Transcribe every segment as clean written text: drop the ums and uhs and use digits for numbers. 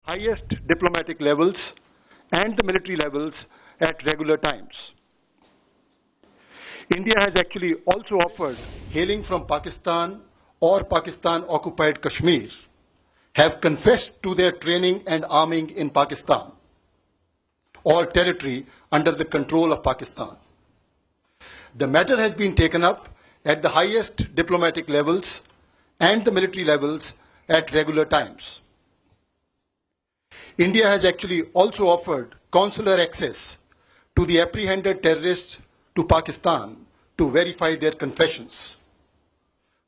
highest diplomatic levels and the military levels at regular times. India has actually also offered, hailing from Pakistan or Pakistan-occupied Kashmir, have confessed to their training and arming in Pakistan or territory under the control of Pakistan. The matter has been taken up at the highest diplomatic levels and the military levels at regular times. India has actually also offered consular access to the apprehended terrorists to Pakistan to verify their confessions.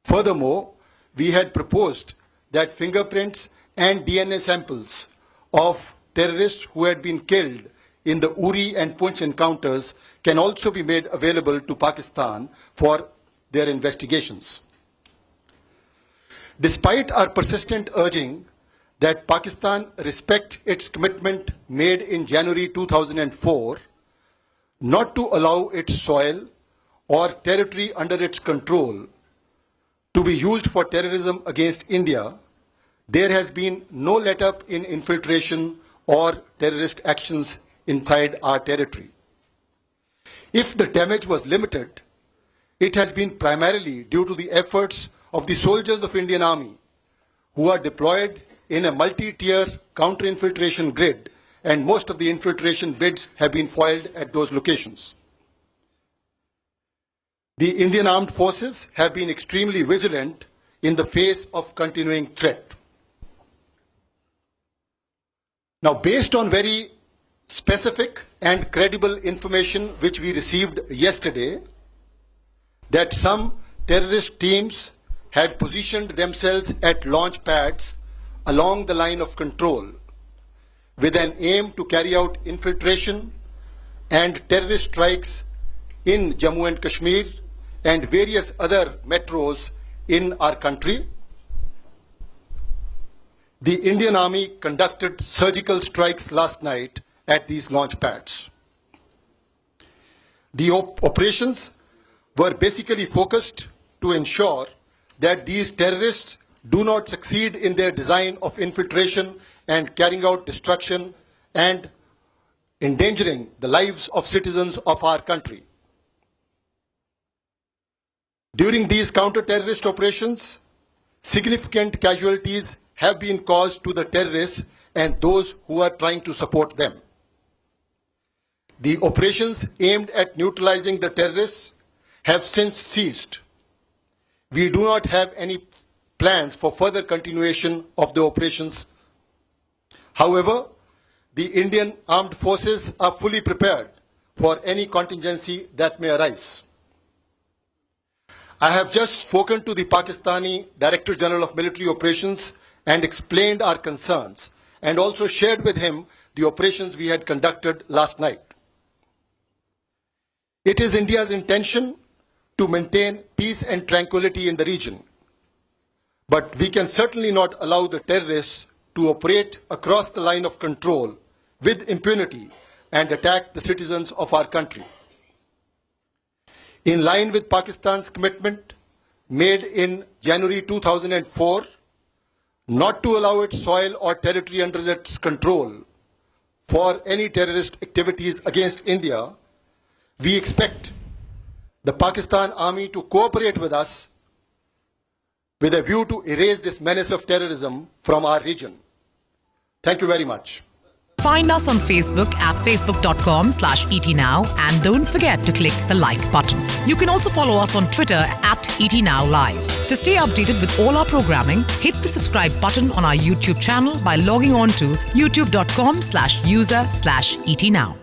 Furthermore, we had proposed that fingerprints and DNA samples of terrorists who had been killed in the Uri and Poonch encounters can also be made available to Pakistan for their investigations. Despite our persistent urging that Pakistan respect its commitment made in January 2004 not to allow its soil or territory under its control to be used for terrorism against India, there has been no let-up in infiltration or terrorist actions inside our territory. If the damage was limited, it has been primarily due to the efforts of the soldiers of Indian Army who are deployed in a multi-tier counter-infiltration grid, and most of the infiltration bids have been foiled at those locations. The Indian armed forces have been extremely vigilant in the face of continuing threat. Now, based on very specific and credible information which we received yesterday, that some terrorist teams had positioned themselves at launch pads along the line of control with an aim to carry out infiltration and terrorist strikes in Jammu and Kashmir and various other metros in our country. The Indian Army conducted surgical strikes last night at these launch pads. The operations were basically focused to ensure that these terrorists do not succeed in their design of infiltration and carrying out destruction and endangering the lives of citizens of our country. During these counter-terrorist operations, significant casualties have been caused to the terrorists and those who are trying to support them. The operations aimed at neutralizing the terrorists have since ceased. We do not have any plans for further continuation of the operations. However, the Indian armed forces are fully prepared for any contingency that may arise. I have just spoken to the Pakistani Director General of Military Operations and explained our concerns and also shared with him the operations we had conducted last night. It is India's intention to maintain peace and tranquility in the region, but we can certainly not allow the terrorists to operate across the line of control with impunity and attack the citizens of our country. In line with Pakistan's commitment made in January 2004 not to allow its soil or territory under its control for any terrorist activities against India, we expect the Pakistan Army to cooperate with us with a view to erase this menace of terrorism from our region. Thank you very much. Find us on Facebook at facebook.com/ETNow and don't forget to click the like button. You can also follow us on Twitter at ETNowLive. To stay updated with all our programming, hit the subscribe button on our YouTube channel by logging on to youtube.com/user/ETNow.